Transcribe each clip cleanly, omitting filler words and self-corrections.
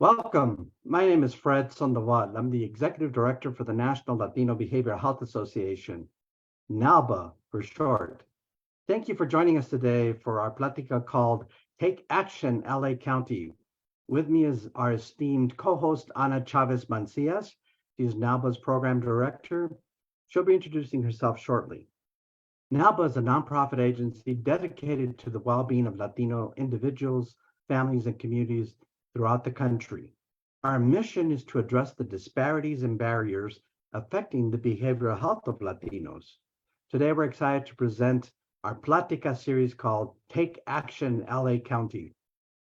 Welcome. My name is Fred Sandoval. I'm the Executive Director for the National Latino Behavioral Health Association, NALBA for short. Thank you for joining us today for our Plática called Take Action LA County. With me is our esteemed co-host, Ana Chavez Mancias. She's NALBA's Program Director. She'll be introducing herself shortly. NALBA is a nonprofit agency dedicated to the well-being of Latino individuals, families, and communities throughout the country. Our mission is to address the disparities and barriers affecting the behavioral health of Latinos. Today, we're excited to present our Plática series called Take Action LA County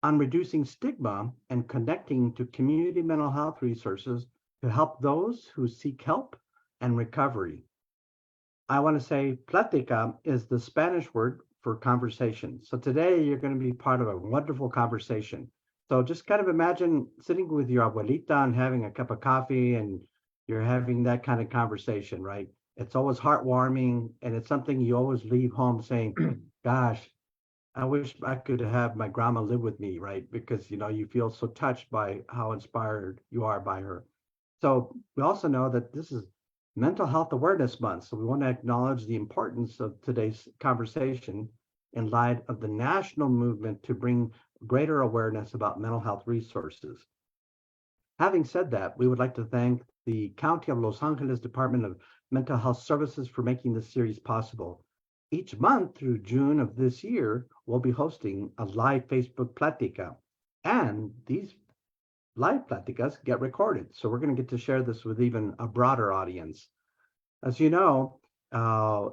on reducing stigma and connecting to community mental health resources to help those who seek help and recovery. I want to say plática is the Spanish word for conversation. So today you're going to be part of a wonderful conversation. So just kind of imagine sitting with your abuelita and having a cup of coffee and you're having that kind of conversation, right? It's always heartwarming and it's something you always leave home saying, gosh, I wish I could have my grandma live with me, right? Because, you feel so touched by how inspired you are by her. So we also know that this is Mental Health Awareness Month. So we want to acknowledge the importance of today's conversation in light of the national movement to bring greater awareness about mental health resources. Having said that, we would like to thank the County of Los Angeles Department of Mental Health Services for making this series possible. Each month through June of this year, we'll be hosting a live Facebook Plática, and these live pláticas get recorded. So we're going to get to share this with even a broader audience. As you know,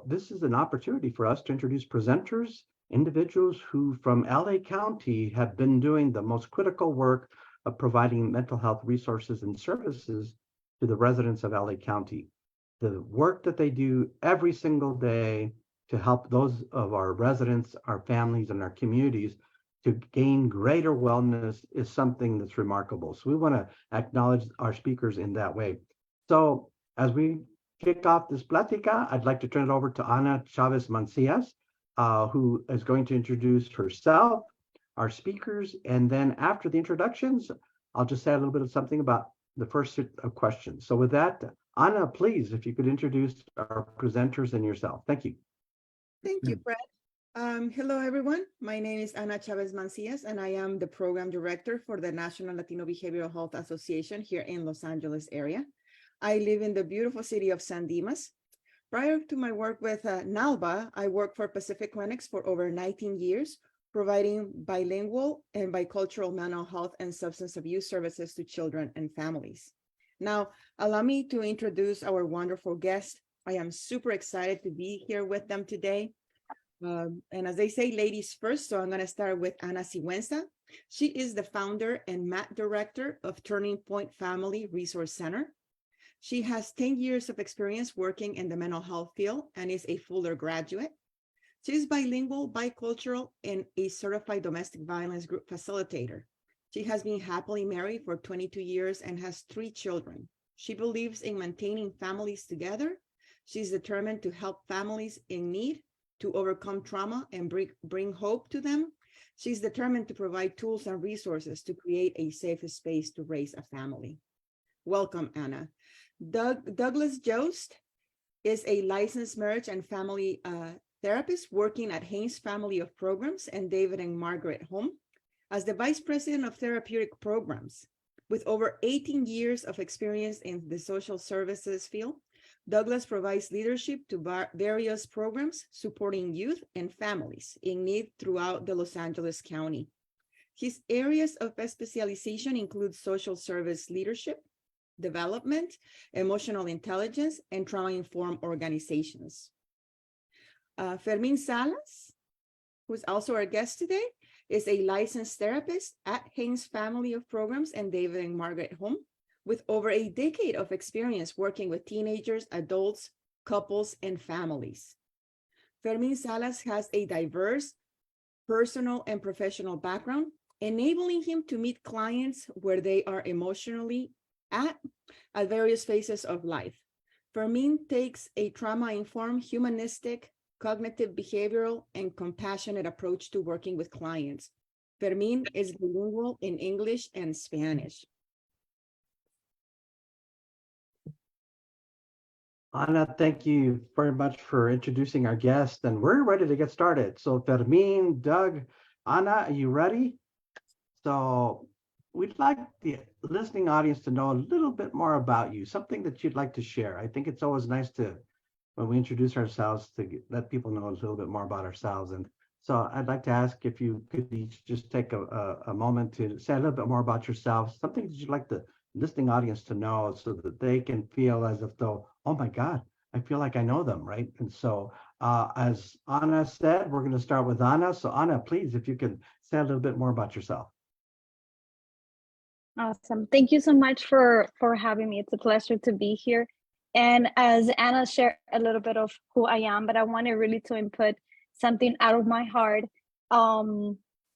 this is an opportunity for us to introduce presenters, individuals who from LA County have been doing the most critical work of providing mental health resources and services to the residents of LA County. The work that they do every single day to help those of our residents, our families, and our communities to gain greater wellness is something that's remarkable. So we want to acknowledge our speakers in that way. So as we kick off this plática, I'd like to turn it over to Ana Chavez Mancias, who is going to introduce herself, our speakers, and then after the introductions, I'll just say a little bit of something about the first set of questions. So with that, Ana, please, if you could introduce our presenters and yourself. Thank you. Thank you, Fred. Hello, everyone. My name is Ana Chavez Mancias, and I am the Program Director for the National Latino Behavioral Health Association here in Los Angeles area. I live in the beautiful city of San Dimas. Prior to my work with NALBA, I worked for Pacific Clinics for over 19 years, providing bilingual and bicultural mental health and substance abuse services to children and families. Now, allow me to introduce our wonderful guest. I am super excited to be here with them today. And as they say, ladies first, so I'm going to start with Ana Siguenza. She is the founder and MAT director of Turning Point Family Resource Center. She has 10 years of experience working in the mental health field and is a Fuller graduate. She is bilingual, bicultural, and a certified domestic violence group facilitator. She has been happily married for 22 years and has 3 children. She believes in maintaining families together. She's determined to help families in need to overcome trauma and bring hope to them. She's determined to provide tools and resources to create a safe space to raise a family. Welcome, Ana. Douglas Yost is a licensed marriage and family therapist working at Haynes Family of Programs and David and Margaret Home as the Vice President of Therapeutic Programs. With over 18 years of experience in the social services field, Douglas provides leadership to various programs supporting youth and families in need throughout the Los Angeles County. His areas of specialization include social service leadership, development, emotional intelligence, and trauma-informed organizations. Fermin Salas, who's also our guest today, is a licensed therapist at Haynes Family of Programs and David and Margaret Home, with over a decade of experience working with teenagers, adults, couples, and families. Fermin Salas has a diverse personal and professional background, enabling him to meet clients where they are emotionally at various phases of life. Fermin takes a trauma-informed, humanistic, cognitive, behavioral, and compassionate approach to working with clients. Fermin is bilingual in English and Spanish. Ana, thank you very much for introducing our guest, and we're ready to get started. So, Fermin, Doug, Ana, are you ready? So, we'd like the listening audience to know a little bit more about you, something that you'd like to share. I think it's always nice to, when we introduce ourselves, to let people know a little bit more about ourselves. And so, I'd like to ask if you could each just take a moment to say a little bit more about yourselves, something that you'd like the listening audience to know so that they can feel as if though, oh my God, I feel like I know them, right? And so, as Anna said, we're going to start with Anna. So, Anna, please, if you could say a little bit more about yourself. Awesome. Thank you so much for having me. It's a pleasure to be here. And as Anna shared a little bit of who I am, but I wanted really to input something out of my heart.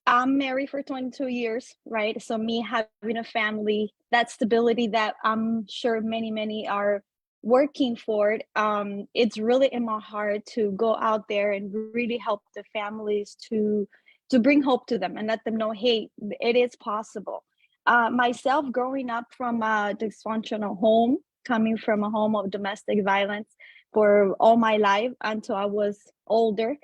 I'm married for 22 years, right? So me having a family, that stability that I'm sure many are working for, it's really in my heart to go out there and really help the families to bring hope to them and let them know, hey, it is possible. Myself growing up from a dysfunctional home, coming from a home of domestic violence for all my life until I was older,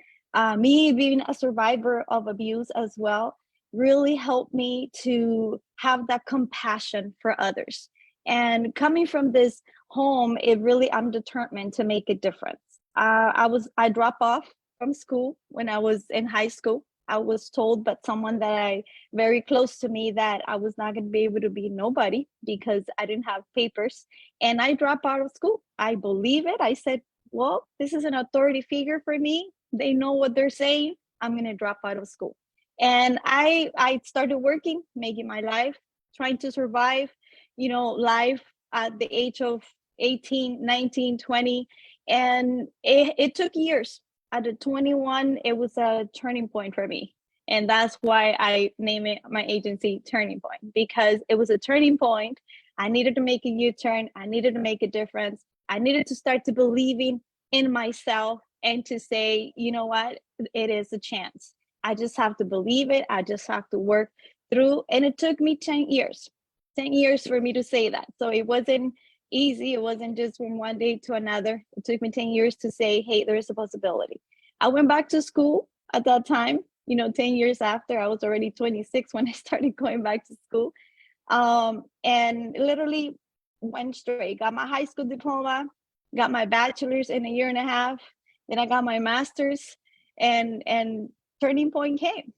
me being a survivor of abuse as well, really helped me to have that compassion for others. And coming from this home, I'm determined to make a difference. I dropped off from school when I was in high school. I was told by someone that very close to me that I was not going to be able to be nobody because I didn't have papers. And I dropped out of school. I believe it. I said, well, this is an authority figure for me. They know what they're saying. I'm going to drop out of school. And I started working, making my life, trying to survive, life at the age of 18, 19, 20. And it took years. At the 21, it was a turning point for me. And that's why I name it my agency Turning Point, because it was a turning point. I needed to make a U-turn. I needed to make a difference. I needed to start to believing in myself and to say, you know what, it is a chance. I just have to believe it. I just have to work through. And it took me 10 years for me to say that. So it wasn't easy. It wasn't just from one day to another. It took me 10 years to say, hey, there is a possibility. I went back to school at that time. 10 years after, I was already 26 when I started going back to school. And literally went straight, got my high school diploma, got my bachelor's in a year and a half. Then I got my master's, and turning point came,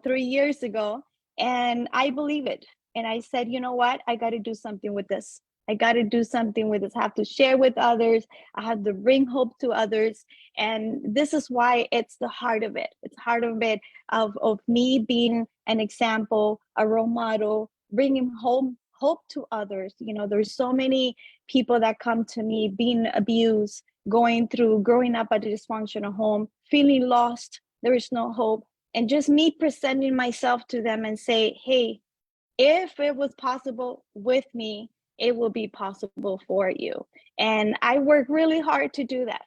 3 years ago. And I believe it. And I said, you know what? I got to do something with this. I got to do something with this. I have to share with others. I have to bring hope to others. And this is why it's the heart of it. It's heart of it of me being an example, a role model, bringing hope to others. There's so many people that come to me being abused, growing up at a dysfunctional home, feeling lost. There is no hope. And just me presenting myself to them and say, hey, if it was possible with me, it will be possible for you. And I work really hard to do that.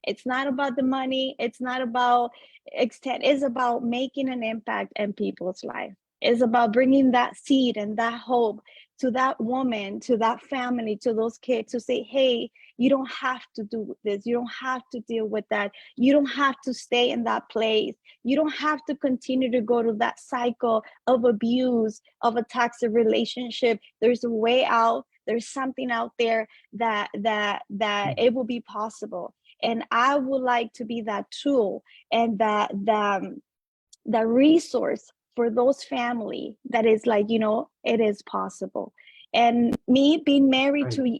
It's not about the money. It's not about extent. It's about making an impact in people's life. It's about bringing that seed and that hope to that woman, to that family, to those kids, to say, hey, you don't have to do this. You don't have to deal with that. You don't have to stay in that place. You don't have to continue to go to that cycle of abuse, of a toxic relationship. There's a way out. There's something out there that it will be possible. And I would like to be that tool and that resource for those family that is like, it is possible. And me being married to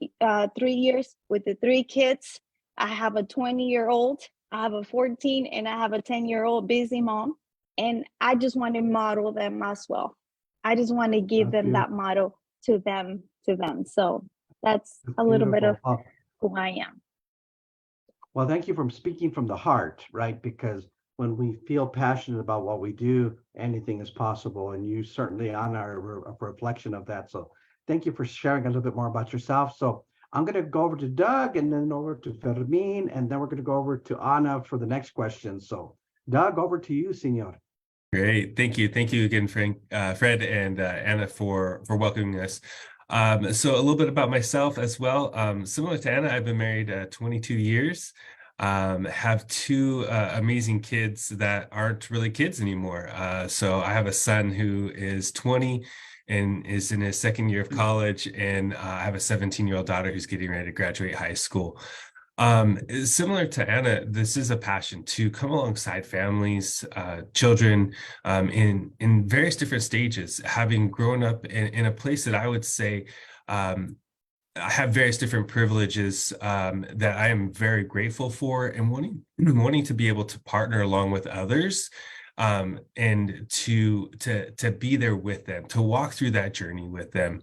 3 years with the 3 kids, I have a 20-year-old, I have a 14, and I have a 10-year-old busy mom. And I just want to model them as well. I just want to give them that model to them. So that's a little bit of who I am. Well, thank you for speaking from the heart, right? Because when we feel passionate about what we do, anything is possible. And you certainly are a reflection of that. So thank you for sharing a little bit more about yourself. So I'm going to go over to Doug and then over to Fermin, and then we're going to go over to Ana for the next question. So Doug, over to you, senor. Great. Thank you. Thank you again, Fred and Anna for welcoming us. So a little bit about myself as well. Similar to Anna, I've been married 22 years. Have two amazing kids that aren't really kids anymore. So I have a son who is 20 and is in his second year of college, and I have a 17-year-old daughter who's getting ready to graduate high school. Similar to Anna, this is a passion to come alongside families, children, in various different stages. Having grown up in a place that I would say I have various different privileges that I am very grateful for, and wanting to be able to partner along with others, and to be there with them, to walk through that journey with them.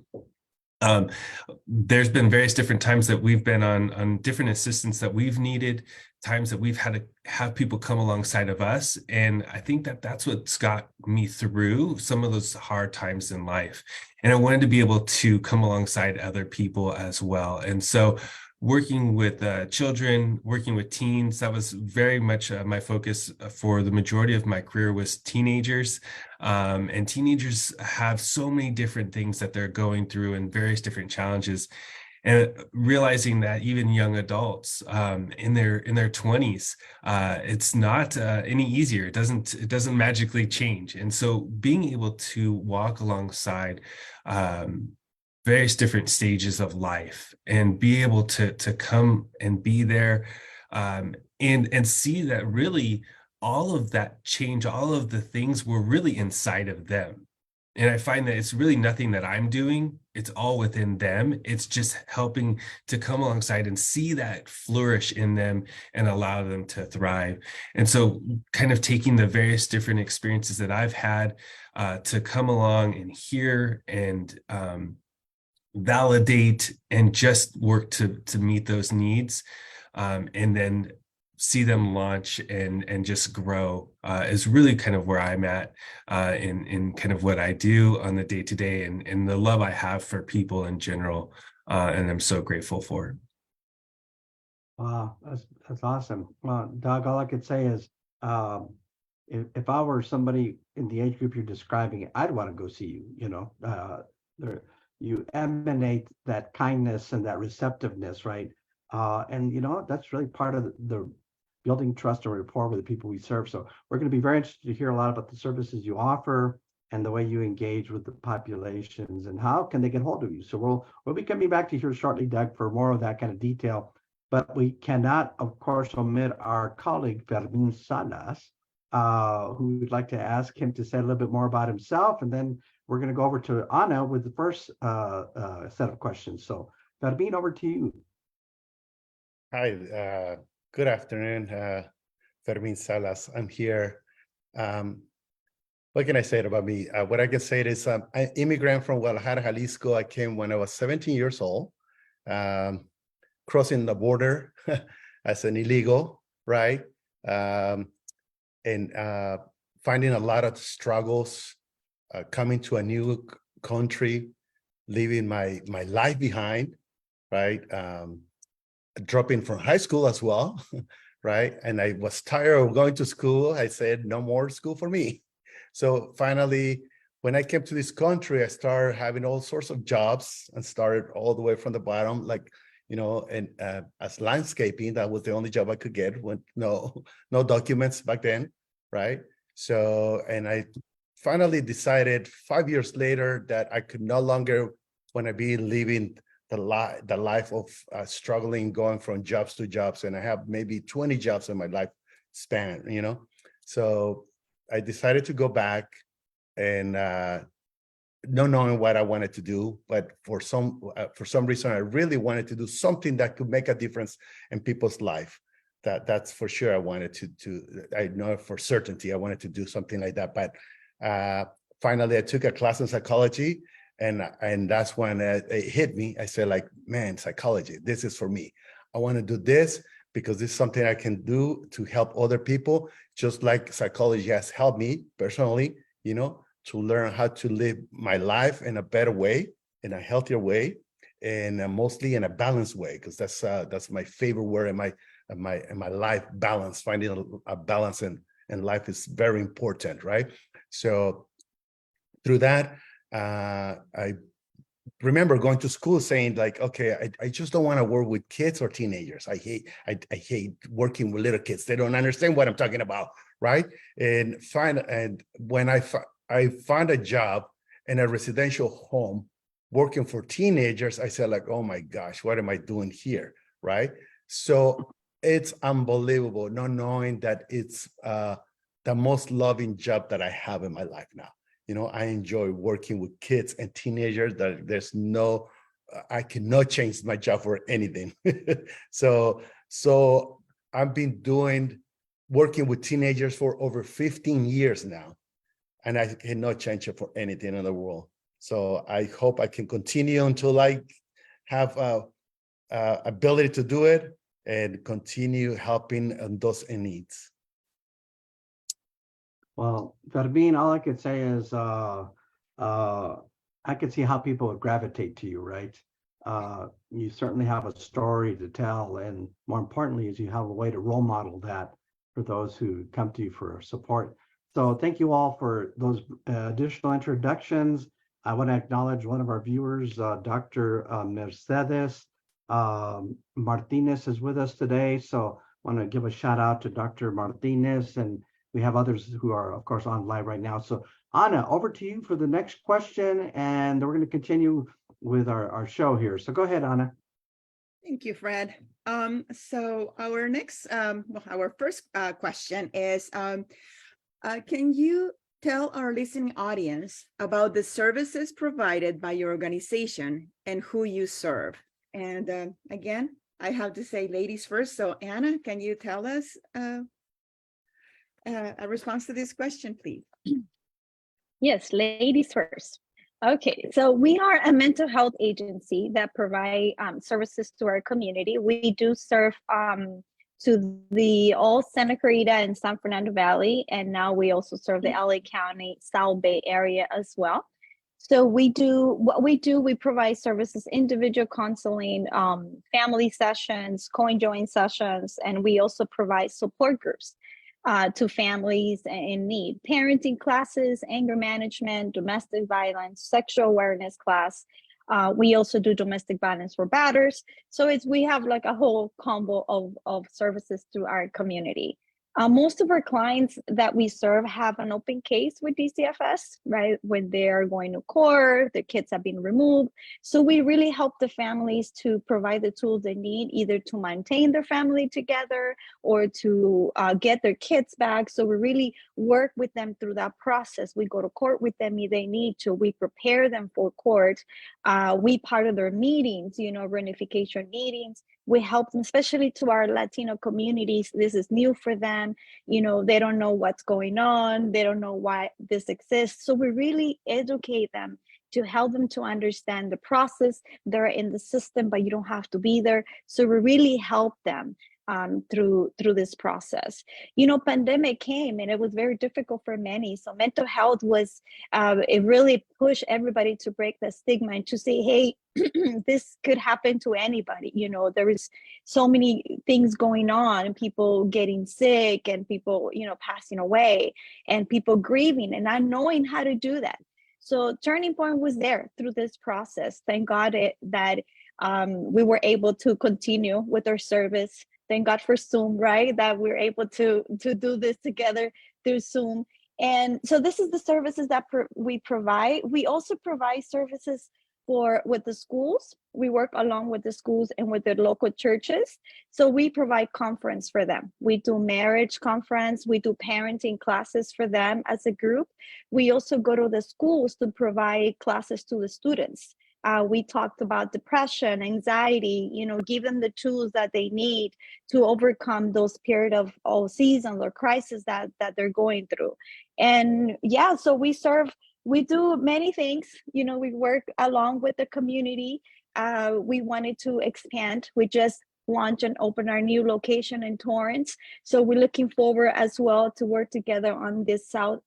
There's been various different times that we've been on different assistance that we've needed, times that we've had to have people come alongside of us. And I think that that's what's got me through some of those hard times in life. And I wanted to be able to come alongside other people as well. And so working with children, working with teens, that was very much my focus for the majority of my career was teenagers. And teenagers have so many different things that they're going through and various different challenges. And realizing that even young adults in their 20s, it's not any easier. It doesn't magically change. And so being able to walk alongside various different stages of life and be able to come and be there, and see that really all of that change, all of the things were really inside of them. And I find that it's really nothing that I'm doing. It's all within them. It's just helping to come alongside and see that flourish in them and allow them to thrive. And so kind of taking the various different experiences that I've had to come along and hear and validate and just work to meet those needs, and then see them launch and just grow is really kind of where I'm at in kind of what I do on the day-to-day, and the love I have for people in general, and I'm so grateful for it. Wow, that's awesome. Doug, all I could say is, if I were somebody in the age group you're describing, I'd want to go see you. You know, you emanate that kindness and that receptiveness, right? And you know, that's really part of the building trust and rapport with the people we serve. So we're going to be very interested to hear a lot about the services you offer and the way you engage with the populations and how can they get hold of you. So we'll be coming back to here shortly, Doug, for more of that kind of detail. But we cannot, of course, omit our colleague Fermin Salas, who would like to ask him to say a little bit more about himself, and then we're going to go over to Anna with the first set of questions. So Fermin, over to you. Hi, good afternoon, Fermin Salas. I'm here. What can I say about me? What I can say is I'm an immigrant from Guadalajara, Jalisco. I came when I was 17 years old, crossing the border as an illegal, right? And finding a lot of struggles, coming to a new country, leaving my life behind, right? Dropping from high school as well, right? And I was tired of going to school. I said, no more school for me. So finally, when I came to this country, I started having all sorts of jobs and started all the way from the bottom, like, you know, and as landscaping, that was the only job I could get when no documents back then, right? So, and I finally decided 5 years later that I could no longer want to be living the life of struggling, going from jobs to jobs. And I have maybe 20 jobs in my life span, you know? So I decided to go back and not knowing what I wanted to do, but for some reason, I really wanted to do something that could make a difference in people's life. That's for sure. I wanted to I know for certainty I wanted to do something like that. But finally, I took a class in psychology, and that's when it hit me. I said, like, man, psychology, this is for me. I want to do this because this is something I can do to help other people, just like psychology has helped me personally, you know, to learn how to live my life in a better way, in a healthier way, and mostly in a balanced way, because that's my favorite word in my life, balance. Finding a balance in life is very important, right? So through that, I remember going to school saying like, okay, I just don't want to work with kids or teenagers. I hate working with little kids. They don't understand what I'm talking about, right? And when I found a job in a residential home working for teenagers, I said like, oh my gosh, what am I doing here, right? So it's unbelievable not knowing that it's the most loving job that I have in my life now. You know, I enjoy working with kids and teenagers. That there's no, I cannot change my job for anything. so I've been working with teenagers for over 15 years now, and I cannot change it for anything in the world. So I hope I can continue until I have ability to do it and continue helping those in needs. Well, Fermin, all I could say is I could see how people would gravitate to you, right? You certainly have a story to tell, and more importantly, is you have a way to role model that for those who come to you for support. So thank you all for those additional introductions. I want to acknowledge one of our viewers, Dr. Mercedes Martinez is with us today. So I want to give a shout out to Dr. Martinez, and we have others who are, of course, on live right now. So Anna, over to you for the next question, and we're going to continue with our show here. So go ahead, Anna. Thank you, Fred. So our next, our first question is, can you tell our listening audience about the services provided by your organization and who you serve? And again, I have to say ladies first. So Anna, can you tell us a response to this question, please? Yes, ladies first. Okay, so we are a mental health agency that provide services to our community. We do serve to the all Santa Clarita and San Fernando Valley, and now we also serve the LA County, South Bay area as well. So we provide services, individual counseling, family sessions, co-enjoying sessions, and we also provide support groups to families in need, parenting classes, anger management, domestic violence, sexual awareness class. We also do domestic violence for batters. So we have like a whole combo of services to our community. Most of our clients that we serve have an open case with DCFS, right? When they are going to court, the kids have been removed. So we really help the families to provide the tools they need, either to maintain their family together or to get their kids back. So we really work with them through that process. We go to court with them if they need to. We prepare them for court. We part of their meetings, reunification meetings. We help them, especially to our Latino communities. This is new for them. They don't know what's going on. They don't know why this exists. So we really educate them to help them to understand the process. They're in the system, but you don't have to be there. So we really help them through this process. Pandemic came and it was very difficult for many. So mental health was, it really pushed everybody to break the stigma and to say, hey, this could happen to anybody. There is so many things going on, people getting sick and people, passing away and people grieving and not knowing how to do that. So turning point was there through this process. Thank God that we were able to continue with our service. Thank God for Zoom, right? That we're able to do this together through Zoom. And so this is the services that we provide. We also provide services with the schools. We work along with the schools and with the local churches. So we provide conference for them. We do marriage conference. We do parenting classes for them as a group. We also go to the schools to provide classes to the students. We talked about depression, anxiety, give them the tools that they need to overcome those period of seasons or crisis that they're going through. And yeah, so we do many things. We work along with the community. We wanted to expand. We just launched and opened our new location in Torrance. So we're looking forward as well to work together on this South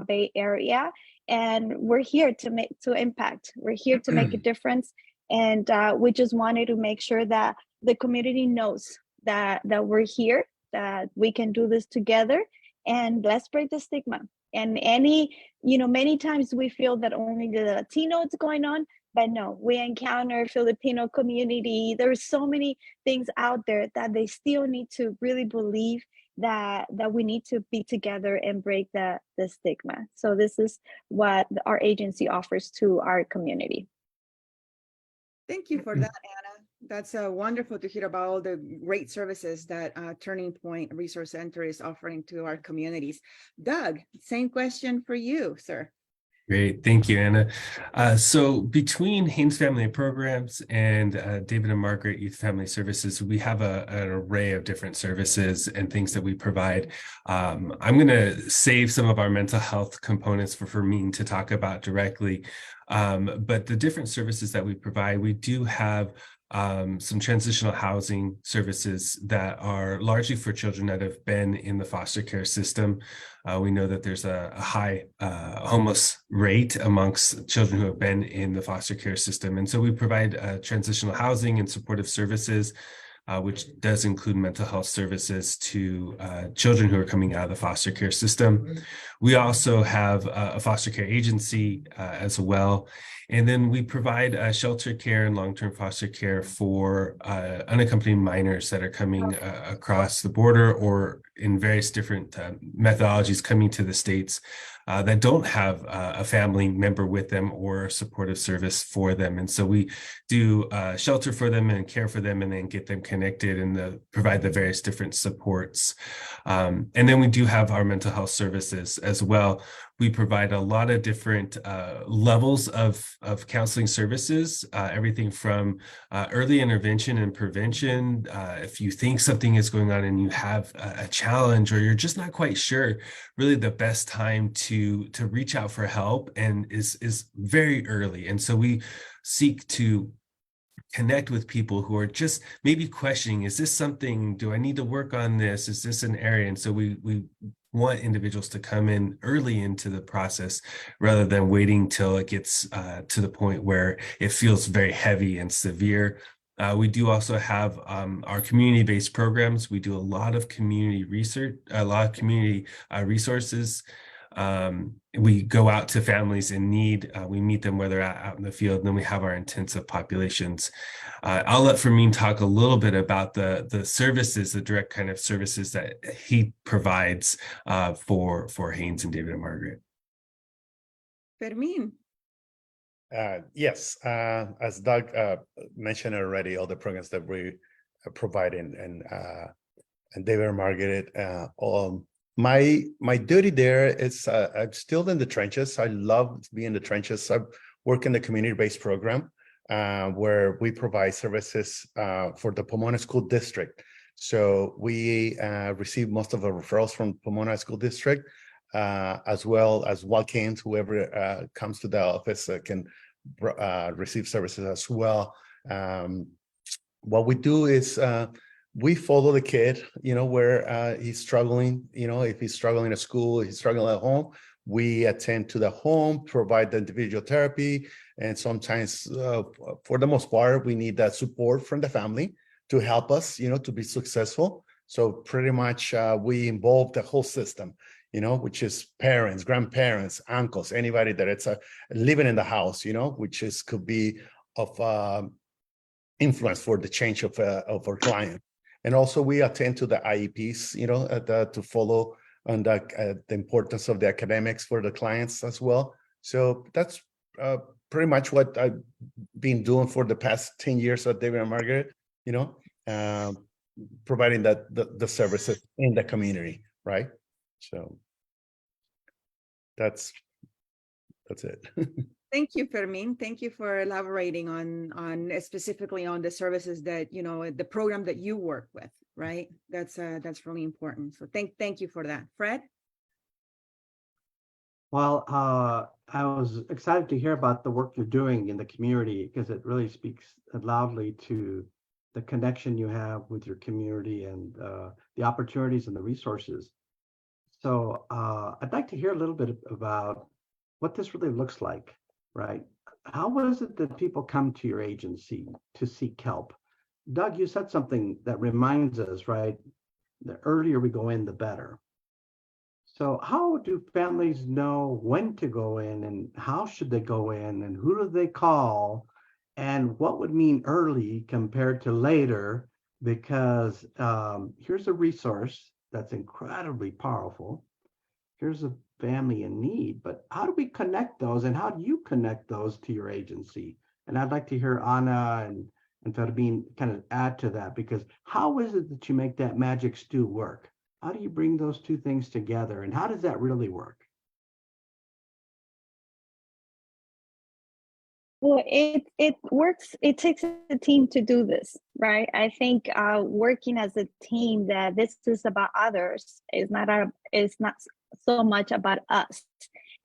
Bay area. And we're here to impact. We're here to make a difference. And we just wanted to make sure that the community knows that we're here, that we can do this together, and let's break the stigma. And many times we feel that only the Latino is going on, But no, we encounter Filipino community. There's so many things out there that they still need to really believe that we need to be together and break the stigma. So this is what our agency offers to our community. Thank you for that, Anna. That's wonderful to hear about all the great services that Turning Point Resource Center is offering to our communities. Doug, same question for you, sir. Great, thank you, Anna. So between Haynes Family Programs and David and Margaret Youth Family Services, we have an array of different services and things that we provide. I'm going to save some of our mental health components for Fermin to talk about directly. But the different services that we provide, we do have some transitional housing services that are largely for children that have been in the foster care system. We know that there's a high homeless rate amongst children who have been in the foster care system. And so we provide transitional housing and supportive services, which does include mental health services to children who are coming out of the foster care system. We also have a foster care agency as well. And then we provide shelter care and long-term foster care for unaccompanied minors that are coming across the border or in various different methodologies coming to the States that don't have a family member with them or a supportive service for them. And so we do shelter for them and care for them and then get them connected and provide the various different supports. And then we do have our mental health services as well. We provide a lot of different levels of counseling services, everything from early intervention and prevention. If you think something is going on and you have a challenge or you're just not quite sure, really the best time to reach out for help and is very early. And so we seek to connect with people who are just maybe questioning, is this something, do I need to work on this? Is this an area? And so we want individuals to come in early into the process rather than waiting till it gets to the point where it feels very heavy and severe. We do also have our community-based programs. We do a lot of community research, a lot of community resources. We go out to families in need. We meet them where they're at out in the field, and then we have our intensive populations. I'll let Fermin talk a little bit about the services, the direct kind of services that he provides for Haynes and David and Margaret. Fermin. Yes, as Doug mentioned already, all the programs that we provide and David and Margaret, my duty there is I'm still in the trenches. I love being in the trenches. I work in the community-based program where we provide services for the Pomona School District. So we receive most of the referrals from Pomona School District, as well as walk-ins. Whoever comes to the office can receive services as well. What we do is we follow the kid, where he's struggling, if he's struggling at school, he's struggling at home, we attend to the home, provide the individual therapy. And sometimes, for the most part, we need that support from the family to help us, to be successful. So pretty much we involve the whole system, which is parents, grandparents, uncles, anybody that it's living in the house, which could be of influence for the change of our client. And also we attend to the IEPs, to follow on the importance of the academics for the clients as well. So that's pretty much what I've been doing for the past 10 years at David and Margaret, providing the services in the community, right? So that's it. Thank you, Fermin. Thank you for elaborating on specifically on the services that, the program that you work with, right? That's really important. So thank you for that. Fred? Well, I was excited to hear about the work you're doing in the community because it really speaks loudly to the connection you have with your community and the opportunities and the resources. So I'd like to hear a little bit about what this really looks like. Right? How is it that people come to your agency to seek help? Doug, you said something that reminds us, right? The earlier we go in, the better. So how do families know when to go in and how should they go in and who do they call and what would mean early compared to later? Because here's a resource that's incredibly powerful. Here's a family in need, but how do we connect those and how do you connect those to your agency? And I'd like to hear Anna and Fermin kind of add to that, because how is it that you make that magic stew work? How do you bring those two things together and how does that really work? Well, it works. It takes a team to do this, right? I think working as a team, that this is about others, is not so much about us.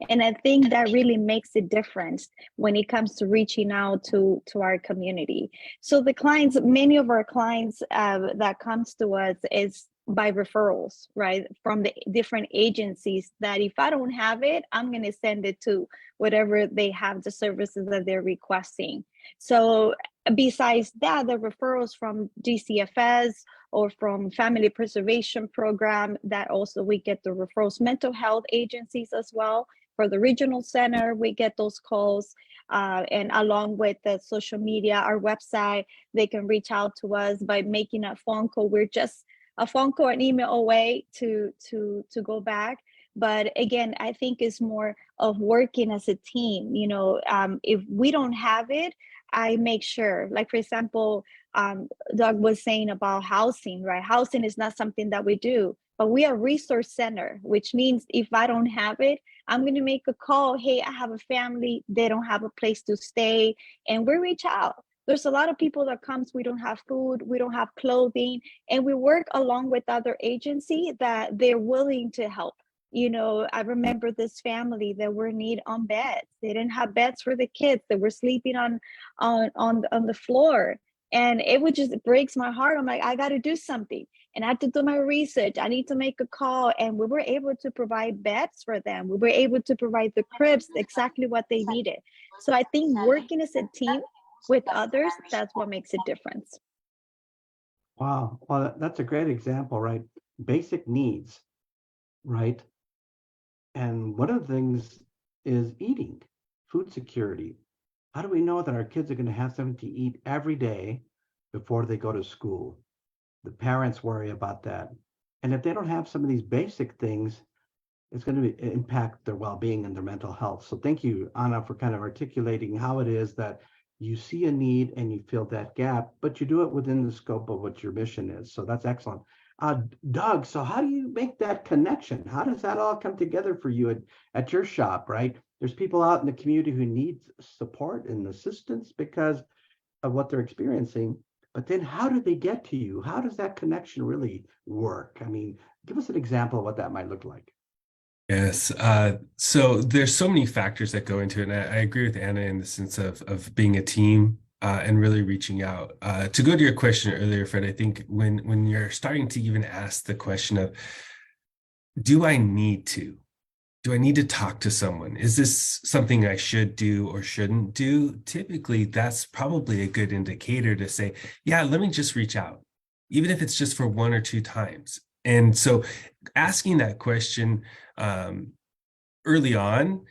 And I think that really makes a difference when it comes to reaching out to our community. So the clients, many of our clients that comes to us is by referrals, right? From the different agencies, that if I don't have it, I'm going to send it to whatever they have, the services that they're requesting. So besides that, the referrals from DCFS or from Family Preservation Program, that also we get the referrals. Mental health agencies as well. For the regional center, we get those calls, and along with the social media, our website, they can reach out to us by making a phone call. We're just a phone call and email away to go back. But again, I think it's more of working as a team. You know, if we don't have it, I make sure, like for example, Doug was saying about housing, right? Housing is not something that we do, but we are a resource center, which means if I don't have it, I'm going to make a call. Hey, I have a family. They don't have a place to stay. And we reach out. There's a lot of people that comes, we don't have food, we don't have clothing, and we work along with other agencies that they're willing to help. You know, I remember this family that were in need on beds. They didn't have beds for the kids. They were sleeping on the floor. And it would just breaks my heart. I'm like, I got to do something. And I had to do my research. I need to make a call. And we were able to provide beds for them. We were able to provide the cribs, exactly what they needed. So I think working as a team with others, that's what makes a difference. Wow. Well, that's a great example, right? Basic needs, right? And one of the things is eating, food security. How do we know that our kids are going to have something to eat every day before they go to school? The parents worry about that. And if they don't have some of these basic things, it's going to impact their well-being and their mental health. So thank you, Anna, for kind of articulating how it is that you see a need and you fill that gap, but you do it within the scope of what your mission is. So that's excellent. Doug, so how do you make that connection? How does that all come together for you at your shop, right? There's people out in the community who need support and assistance because of what they're experiencing. But then how do they get to you? How does that connection really work? I mean, give us an example of what that might look like. Yes. So there's so many factors that go into it. And I agree with Anna in the sense of being a team and really reaching out. To go to your question earlier, Fred, I think when you're starting to even ask the question of, do I need to talk to someone? Is this something I should do or shouldn't do? Typically, that's probably a good indicator to say, yeah, let me just reach out, even if it's just for 1 or 2 times. And so asking that question early on,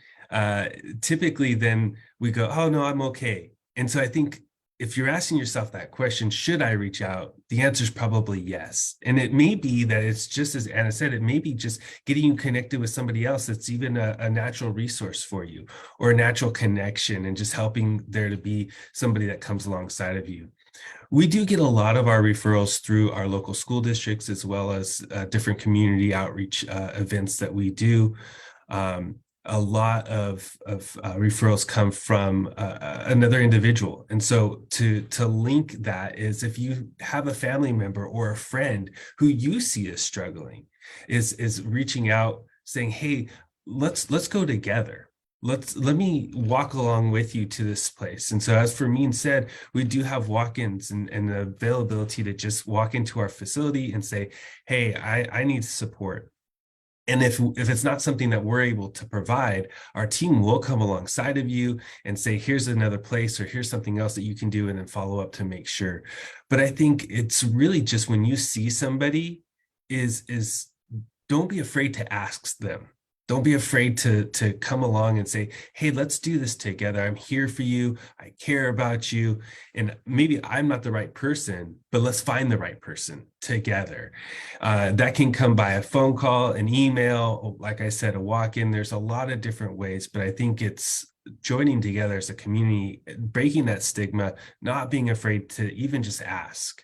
typically then we go, oh, no, I'm okay. And so I think if you're asking yourself that question, should I reach out? The answer is probably yes. And it may be that it's just as Anna said, it may be just getting you connected with somebody else that's even a natural resource for you or a natural connection and just helping there to be somebody that comes alongside of you. We do get a lot of our referrals through our local school districts as well as different community outreach events that we do. A lot of referrals come from another individual. And so to link that is if you have a family member or a friend who you see is struggling, is reaching out saying, hey, let's go together. Let me walk along with you to this place. And so as Fermin said, we do have walk-ins and the availability to just walk into our facility and say, hey, I need support. And if it's not something that we're able to provide, our team will come alongside of you and say, here's another place, or here's something else that you can do, and then follow up to make sure. But I think it's really just when you see somebody is don't be afraid to ask them. Don't be afraid to come along and say, hey, let's do this together. I'm here for you. I care about you. And maybe I'm not the right person, but let's find the right person together. That can come by a phone call, an email, like I said, a walk-in. There's a lot of different ways, but I think it's joining together as a community, breaking that stigma, not being afraid to even just ask.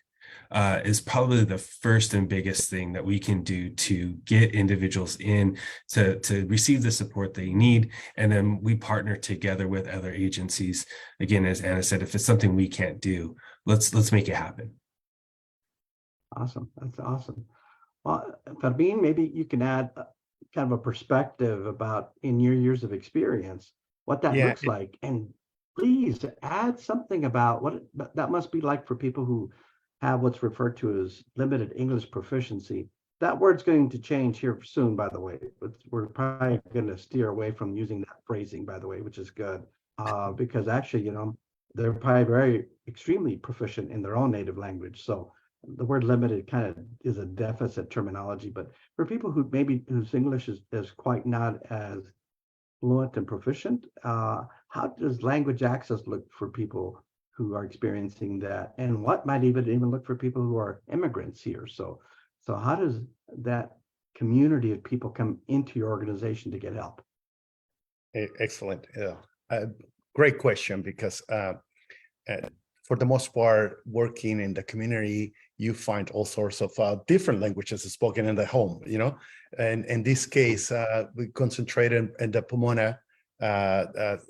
Is probably the first and biggest thing that we can do to get individuals in to receive the support they need. And then we partner together with other agencies. Again, as Anna said, if it's something we can't do, let's make it happen. Awesome. That's awesome. Well, Fermin, maybe you can add kind of a perspective about in your years of experience, what that looks like. And please add something about what that must be like for people who have what's referred to as limited English proficiency. That word's going to change here soon, by the way. But we're probably going to steer away from using that phrasing, by the way, which is good. Because actually, you know, they're probably very extremely proficient in their own native language. So the word limited kind of is a deficit terminology. But for people who maybe whose English is quite not as fluent and proficient, how does language access look for people who are experiencing that, and what might even look for people who are immigrants here? So how does that community of people come into your organization to get help? Excellent. Great question, because for the most part, working in the community, you find all sorts of different languages spoken in the home, you know. And in this case, we concentrated in the Pomona,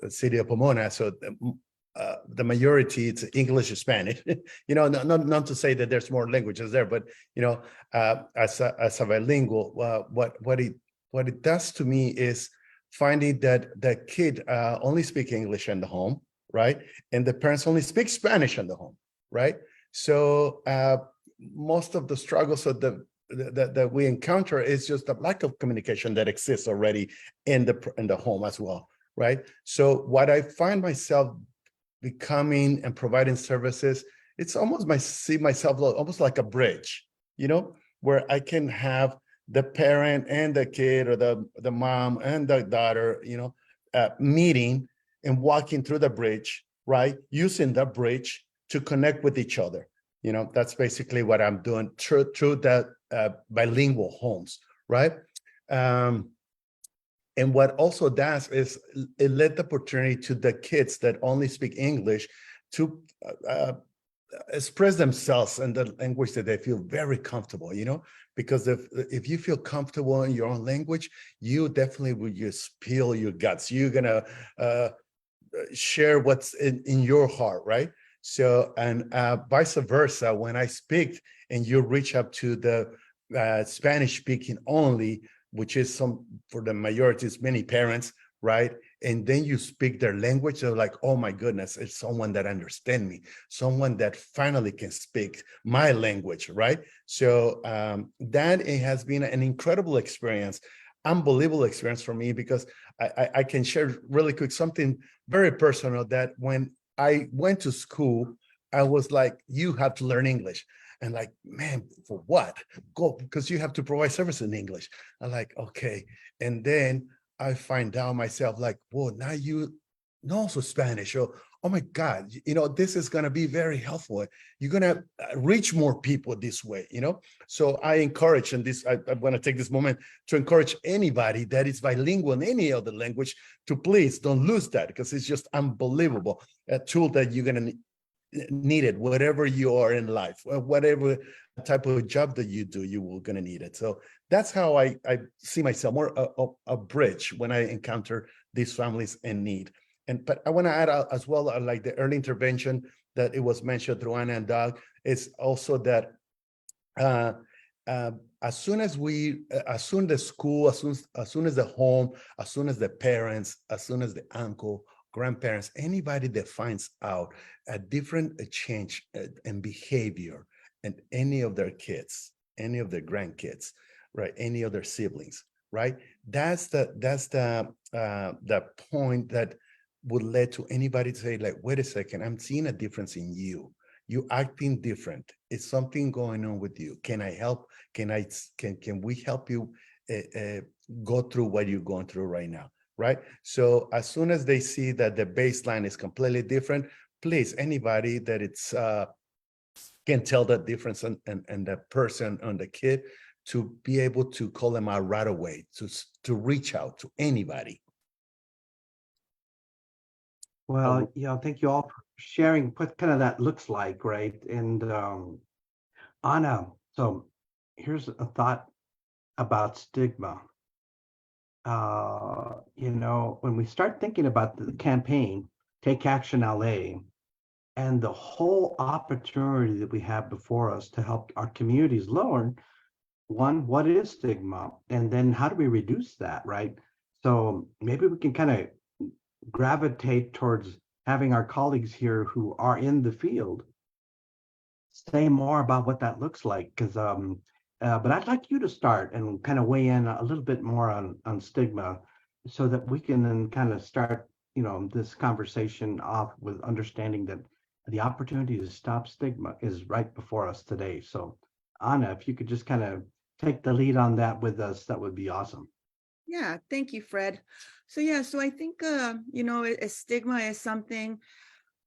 city of Pomona. So the majority, it's English and Spanish. You know, not to say that there's more languages there, but you know, as a bilingual, what it does to me is finding that the kid only speak English in the home, right? And the parents only speak Spanish in the home, right? So most of the struggles of that we encounter is just the lack of communication that exists already in the home as well, right? So what I find myself becoming and providing services, it's almost see myself almost like a bridge, you know, where I can have the parent and the kid, or the mom and the daughter, you know, meeting and walking through the bridge, right? Using the bridge to connect with each other. You know, that's basically what I'm doing through that bilingual homes, right? And what also does is it led the opportunity to the kids that only speak English to express themselves in the language that they feel very comfortable, you know, because if you feel comfortable in your own language, you definitely will just spill your guts. You're gonna share what's in your heart, right? So, and vice versa, when I speak and you reach up to the Spanish speaking only, which is for the majority, it's many parents, right? And then you speak their language, they're like, oh my goodness, it's someone that understands me, someone that finally can speak my language, right? So that it has been an incredible experience, unbelievable experience for me, because I can share really quick something very personal, that when I went to school, I was like, you have to learn English. And like, man, for what? Go, because you have to provide service in English. I'm like, okay. And then I find out myself like, whoa, now you know also Spanish. Oh my God, you know, this is going to be very helpful. You're going to reach more people this way, you know? So I encourage, and this, I want to take this moment to encourage anybody that is bilingual in any other language to please don't lose that, because it's just unbelievable. A tool that you're going to need it, whatever you are in life, whatever type of job that you do, you will going to need it. So that's how I see myself, more a bridge when I encounter these families in need. But I want to add as well, like the early intervention that it was mentioned through Anna and Doug, is also that as soon as the school, as soon as the home, as soon as the parents, as soon as the uncle, grandparents, anybody that finds out a different change in behavior in any of their kids, any of their grandkids, right, any of their siblings, right? That's the point that would lead to anybody to say, like, wait a second, I'm seeing a difference in you. You acting different. Is something going on with you? Can I help? Can we help you go through what you're going through right now, right? So as soon as they see that the baseline is completely different, please, anybody that it's can tell the difference and the person and the kid, to be able to call them out right away, to reach out to anybody. Well, thank you all for sharing what kind of that looks like, right? And Anna, so here's a thought about stigma. When we start thinking about the campaign, Take Action LA, and the whole opportunity that we have before us to help our communities learn, one, what is stigma? And then how do we reduce that, right? So maybe we can kind of gravitate towards having our colleagues here who are in the field say more about what that looks like. Because but I'd like you to start and kind of weigh in a little bit more on stigma, so that we can then kind of start this conversation off with understanding that the opportunity to stop stigma is right before us today. So Anna, if you could just kind of take the lead on that with us, that would be awesome. Yeah, thank you, Fred. So I think a stigma is something.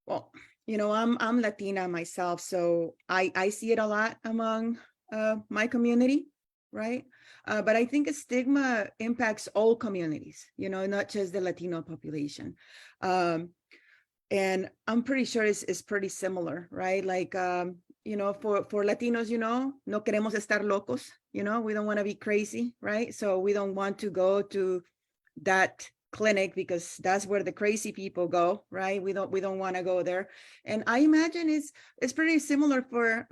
Well, I'm Latina myself, so I see it a lot among my community, right? But I think a stigma impacts all communities, not just the Latino population. And I'm pretty sure it's pretty similar, right? Like for Latinos, no queremos estar locos, we don't want to be crazy, right? So we don't want to go to that clinic because that's where the crazy people go, right? We don't want to go there. And I imagine it's pretty similar for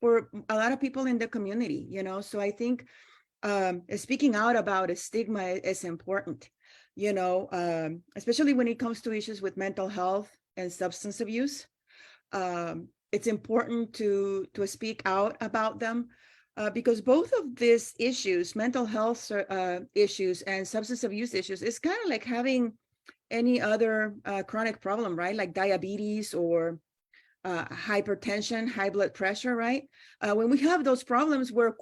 a lot of people in the community, So I think speaking out about a stigma is important, especially when it comes to issues with mental health and substance abuse. It's important to speak out about them. Because both of these issues, mental health issues and substance abuse issues, is kind of like having any other chronic problem, right? Like diabetes or hypertension, high blood pressure, right? When we have those problems, we're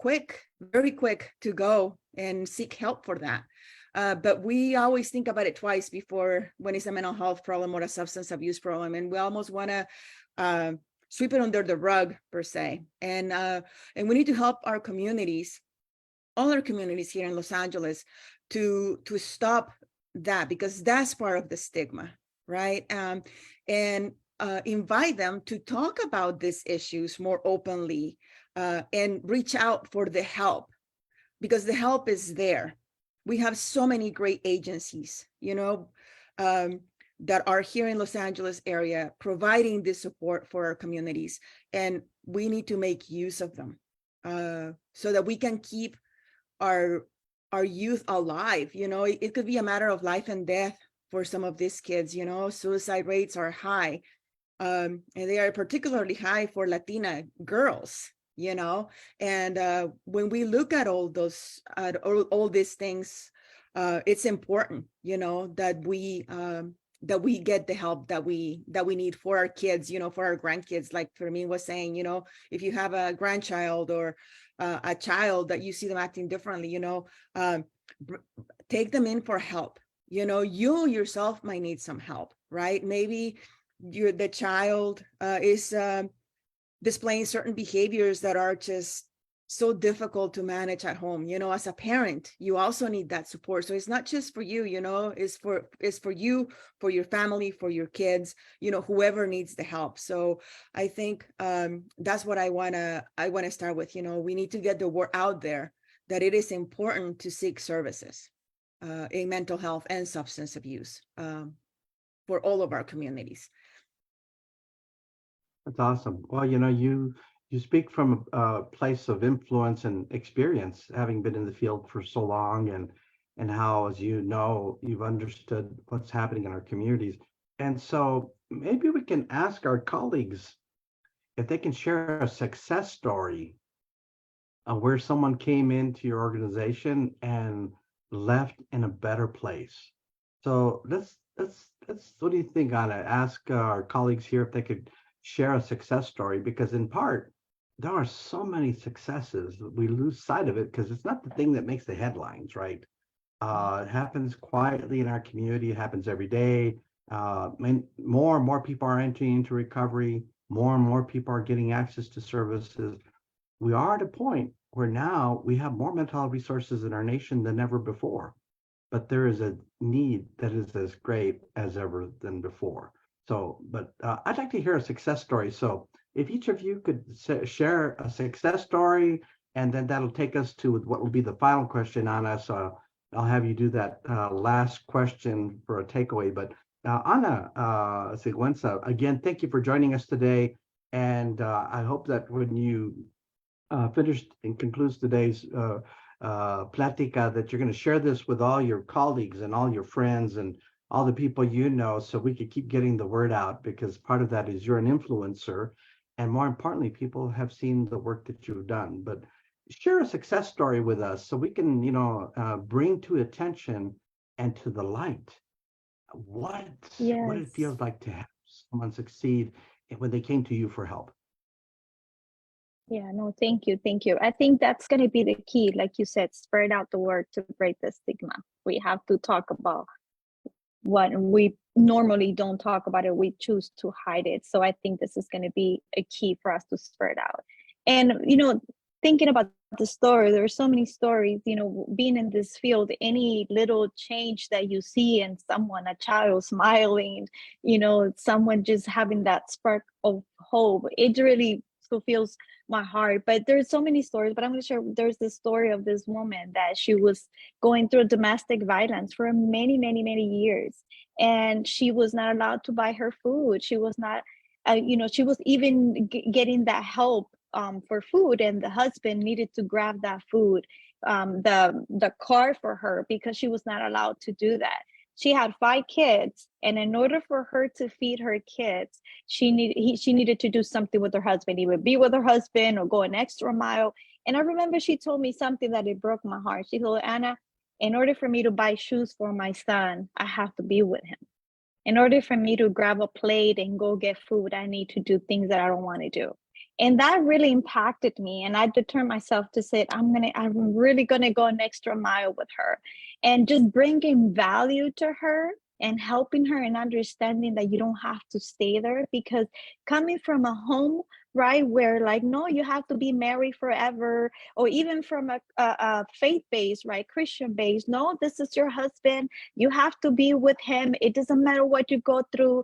very quick to go and seek help for that. But we always think about it twice before when it's a mental health problem or a substance abuse problem. And we almost want to sweep it under the rug, per se. And we need to help our communities, all our communities here in Los Angeles, to stop that, because that's part of the stigma, right? And invite them to talk about these issues more openly and reach out for the help, because the help is there. We have so many great agencies, that are here in Los Angeles area providing this support for our communities, and we need to make use of them so that we can keep our youth alive. It could be a matter of life and death for some of these kids. Suicide rates are high, and they are particularly high for Latina girls. And when we look at all those all these things, it's important that we get the help that we need for our kids, for our grandkids. Like Fermin was saying, if you have a grandchild or a child that you see them acting differently, take them in for help. You yourself might need some help, right? Maybe the child is displaying certain behaviors that are just so difficult to manage at home. As a parent, you also need that support. So it's not just for you, it's for you, for your family, for your kids, whoever needs the help. So I think that's what I want to start with. We need to get the word out there that it is important to seek services in mental health and substance abuse for all of our communities. That's awesome. Well, you speak from a place of influence and experience, having been in the field for so long, and how, as you've understood what's happening in our communities. And so maybe we can ask our colleagues if they can share a success story where someone came into your organization and left in a better place. So let's what do you think, Anna? Ask our colleagues here if they could share a success story, because in part, there are so many successes that we lose sight of it because it's not the thing that makes the headlines, right? It happens quietly in our community. It happens every day. More and more people are entering into recovery. More and more people are getting access to services. We are at a point where now we have more mental health resources in our nation than ever before, but there is a need that is as great as ever than before. So, but I'd like to hear a success story. So if each of you could share a success story, and then that'll take us to what will be the final question on us. I'll have you do that last question for a takeaway. But Ana Siguenza, again, thank you for joining us today. And I hope that when you finished and concludes today's Plática, that you're going to share this with all your colleagues and all your friends and all the people you know, so we could keep getting the word out, because part of that is you're an influencer. And more importantly, people have seen the work that you've done. But share a success story with us so we can, bring to attention and to the light what Yes. it feels like to have someone succeed when they came to you for help. Yeah, no, thank you. Thank you. I think that's going to be the key. Like you said, spread out the word to break the stigma. We have to talk about what we normally don't talk about it. We choose to hide it. So I think this is going to be a key for us to spread out. And, thinking about the story, there are so many stories, being in this field, any little change that you see in someone, a child smiling, someone just having that spark of hope, it really fulfills my heart. But there's so many stories, but I'm going to share, there's this story of this woman that she was going through domestic violence for many, many, many years. And she was not allowed to buy her food. She was not, she was even getting that help for food, and the husband needed to grab that food, the car for her, because she was not allowed to do that. She had 5 kids, and in order for her to feed her kids, she needed to do something with her husband. He would be with her husband or go an extra mile. And I remember she told me something that it broke my heart. She told, Anna, in order for me to buy shoes for my son, I have to be with him. In order for me to grab a plate and go get food, I need to do things that I don't want to do. And that really impacted me. And I determined myself to say, I'm really going to go an extra mile with her, and just bringing value to her and helping her and understanding that you don't have to stay there, because coming from a home, right, where like, no, you have to be married forever, or even from a faith-based, right, Christian based, no, this is your husband, you have to be with him, it doesn't matter what you go through,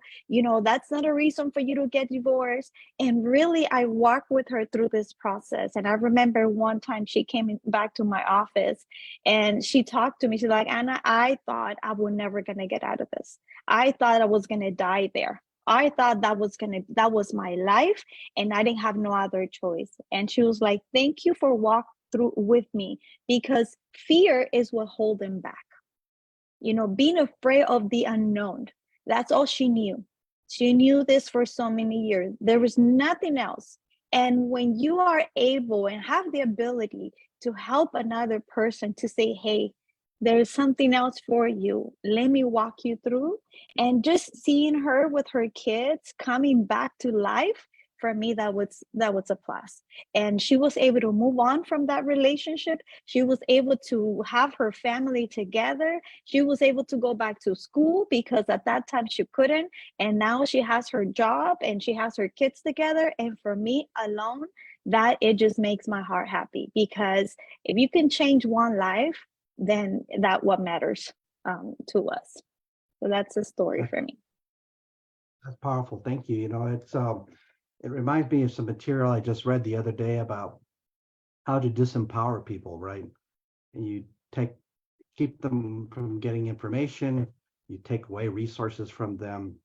that's not a reason for you to get divorced. And really, I walked with her through this process. And I remember one time she came back to my office and she talked to me. She's like, Anna, I thought I was never going to get out of this. I thought I was going to die there. I thought that was my life, and I didn't have no other choice. And she was like, thank you for walking through with me, because fear is what holds them back. Being afraid of the unknown. That's all she knew. She knew this for so many years. There was nothing else. And when you are able and have the ability to help another person, to say, hey, there's something else for you, let me walk you through. And just seeing her with her kids coming back to life, for me, that was a plus. And she was able to move on from that relationship. She was able to have her family together. She was able to go back to school, because at that time she couldn't. And now she has her job and she has her kids together. And for me alone, that it just makes my heart happy, because if you can change one life, then that's what matters to us. So that's a story for me. That's powerful. Thank you. It reminds me of some material I just read the other day about how to disempower people, right? And you keep them from getting information, you take away resources from them,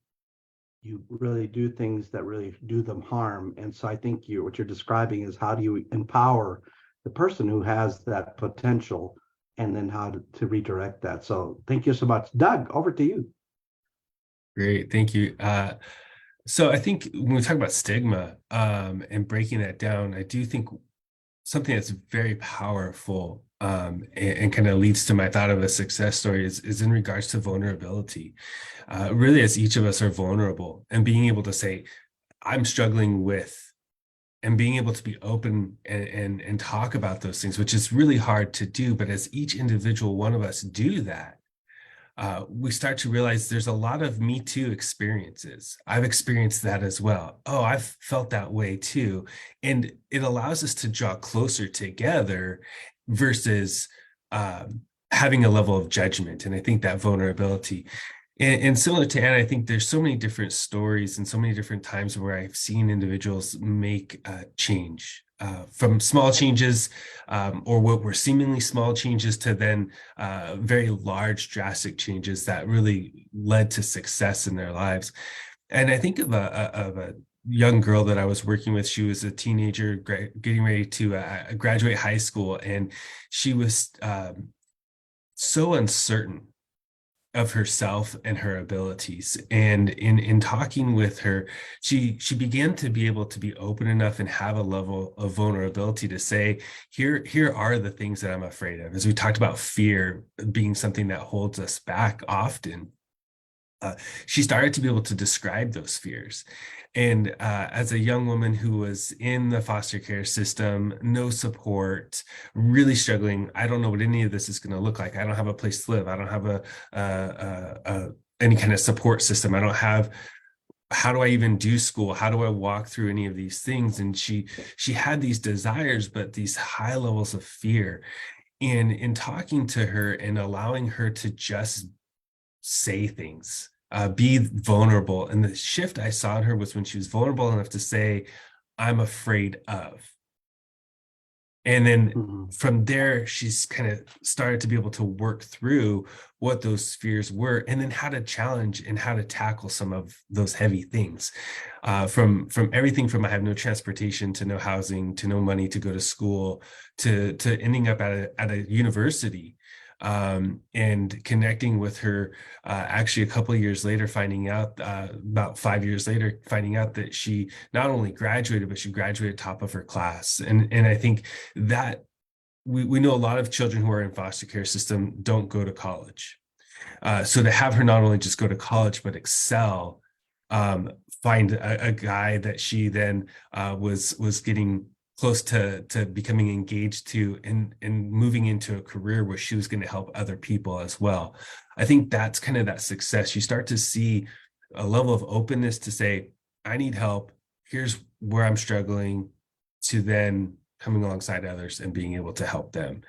you really do things that really do them harm. And so I think what you're describing is, how do you empower the person who has that potential, and then how to redirect that. So thank you so much. Doug, over to you. Great, thank you. So I think when we talk about stigma and breaking that down, I do think something that's very powerful and kind of leads to my thought of a success story is in regards to vulnerability. Really, as each of us are vulnerable, and being able to say, I'm struggling with and being able to be open and talk about those things, which is really hard to do. But as each individual one of us do that, we start to realize there's a lot of Me Too experiences. I've experienced that as well. Oh, I've felt that way too. And it allows us to draw closer together versus having a level of judgment. And I think that vulnerability. And similar to Anna, I think there's so many different stories and so many different times where I've seen individuals make change. From small changes or what were seemingly small changes to then very large, drastic changes that really led to success in their lives. And I think of a young girl that I was working with. She was a teenager getting ready to graduate high school, and she was so uncertain of herself and her abilities. And in talking with her, she began to be able to be open enough and have a level of vulnerability to say, here are the things that I'm afraid of. As we talked about fear being something that holds us back often, she started to be able to describe those fears. And as a young woman who was in the foster care system, no support, really struggling, I don't know what any of this is going to look like. I don't have a place to live. I don't have any kind of support system. I don't have, how do I even do school? How do I walk through any of these things? And she had these desires, but these high levels of fear. And in talking to her and allowing her to just say things, be vulnerable. And the shift I saw in her was when she was vulnerable enough to say, I'm afraid of. And then from there, she's kind of started to be able to work through what those fears were, and then how to challenge and how to tackle some of those heavy things. From everything from I have no transportation to no housing to no money to go to school to ending up at a university. And connecting with her actually a couple of years later, finding out about 5 years later, finding out that she not only graduated, but she graduated top of her class. And I think that we know a lot of children who are in foster care system don't go to college. So to have her not only just go to college, but excel, find a guy that she then was getting close to becoming engaged to and moving into a career where she was going to help other people as well. I think that's kind of that success. You start to see a level of openness to say, I need help. Here's where I'm struggling, to then coming alongside others and being able to help them,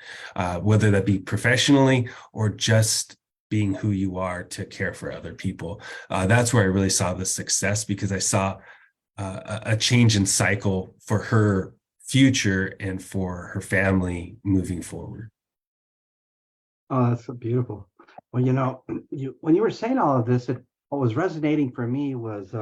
whether that be professionally or just being who you are to care for other people. That's where I really saw the success, because I saw a change in cycle for her future and for her family moving forward. Oh, that's so beautiful. Well, when you were saying all of this, what was resonating for me was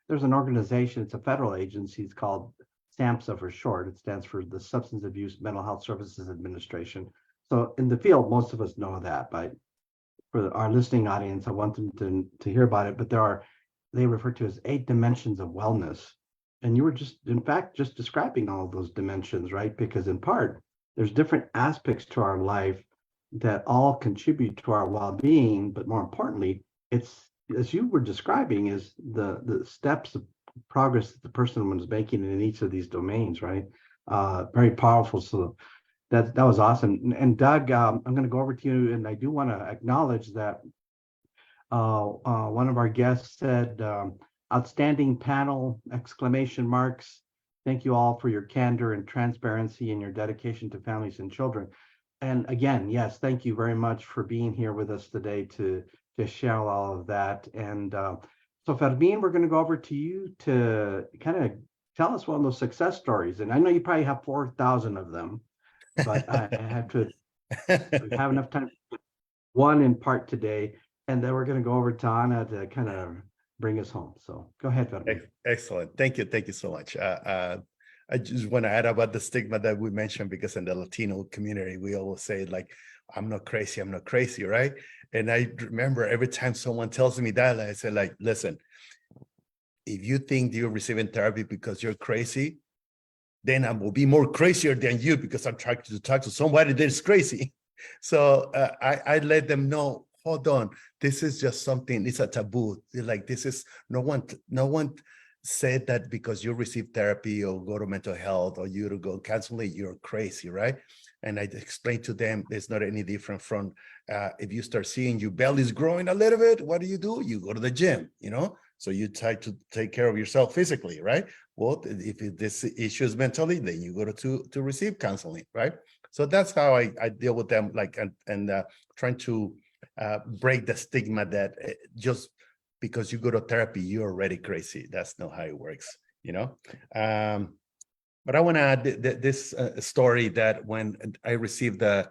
there's an organization, it's a federal agency, it's called SAMHSA for short. It stands for the Substance Abuse Mental Health Services Administration. So in the field, most of us know that, but for our listening audience, I want them to hear about it. But they refer to as 8 dimensions of wellness. And you were just describing all of those dimensions, right? Because in part, there's different aspects to our life that all contribute to our well-being. But more importantly, it's, as you were describing, is the steps of progress that the person was making in each of these domains, right? Very powerful. So that was awesome. And Doug, I'm going to go over to you, and I do want to acknowledge that one of our guests said, outstanding panel, exclamation marks. Thank you all for your candor and transparency and your dedication to families and children. And again, yes, thank you very much for being here with us today to share all of that. And so Fermin, we're going to go over to you to kind of tell us one of those success stories. And I know you probably have 4,000 of them, but I had to have enough time. One in part today, and then we're going to go over to Anna to kind of bring us home. So go ahead, Fermin. Excellent. Thank you so much. I just want to add about the stigma that we mentioned, because in the Latino community, we always say, like, I'm not crazy, right? And I remember every time someone tells me that, I say, like, listen, if you think you're receiving therapy because you're crazy, then I will be more crazier than you, because I'm trying to talk to somebody that is crazy. So I let them know, hold on, this is just something, it's a taboo. Like, this is no one said that because you receive therapy or go to mental health or you to go counseling, you're crazy, right? And I explained to them it's not any different from if you start seeing your belly's growing a little bit, what do? You go to the gym, so you try to take care of yourself physically, right? Well, if this issue is mentally, then you go to receive counseling, right? So that's how I deal with them, like, and trying to break the stigma that just because you go to therapy, you're already crazy. That's not how it works, But I want to add this story that when I received the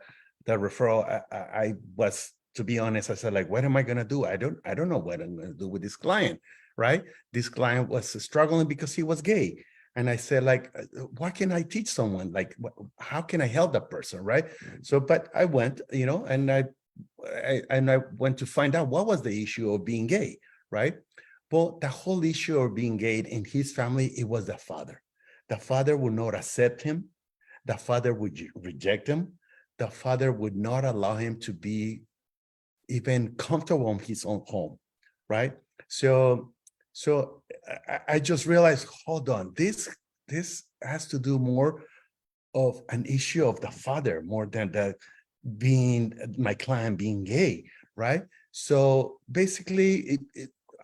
referral, I was, to be honest, I said, like, what am I going to do? I don't know what I'm going to do with this client, right? This client was struggling because he was gay. And I said, like, what can I teach someone? Like, how can I help that person, right? So, but I went, and I went to find out what was the issue of being gay, right? Well, the whole issue of being gay in his family, it was the father. The father would not accept him. The father would reject him. The father would not allow him to be even comfortable in his own home, right? So I just realized, hold on, this has to do more of an issue of the father more than my client being gay, right? So basically,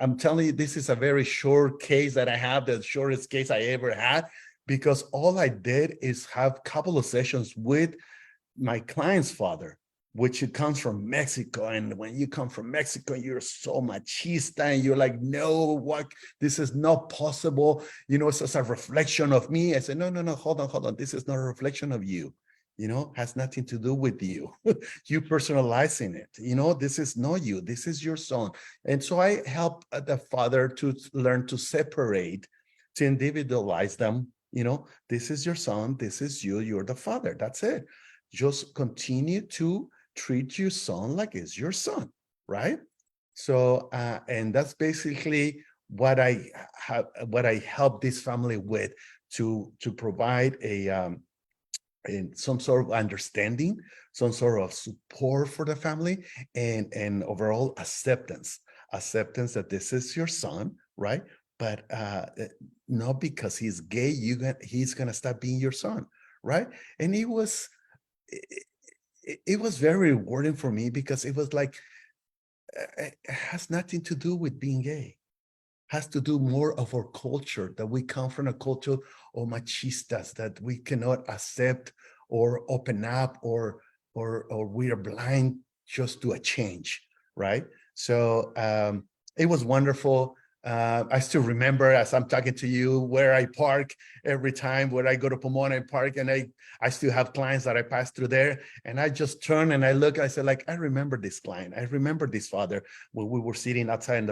I'm telling you, this is a very short case that I have, the shortest case I ever had, because all I did is have a couple of sessions with my client's father, which comes from Mexico. And when you come from Mexico, you're so machista and you're like, no, what? This is not possible. It's just a reflection of me. I said, no, hold on. This is not a reflection of you. Has nothing to do with you. You personalizing it. This is not you. This is your son. And so I help the father to learn to separate, to individualize them. This is your son. This is you. You're the father. That's it. Just continue to treat your son like it's your son, right? So, and that's basically what I help this family with, to provide some sort of understanding, some sort of support for the family, and overall acceptance that this is your son, right? But not because he's gay, he's gonna stop being your son, right? And it was very rewarding for me, because it was like, it has nothing to do with being gay. Has to do more of our culture, that we come from a culture of machistas, that we cannot accept or open up, or we are blind just to a change, right? So it was wonderful. I still remember, as I'm talking to you, where I park every time. Where I go to Pomona, I park, and I still have clients that I pass through there, and I just turn and I look. I said, like, I remember this client. I remember this father when we were sitting outside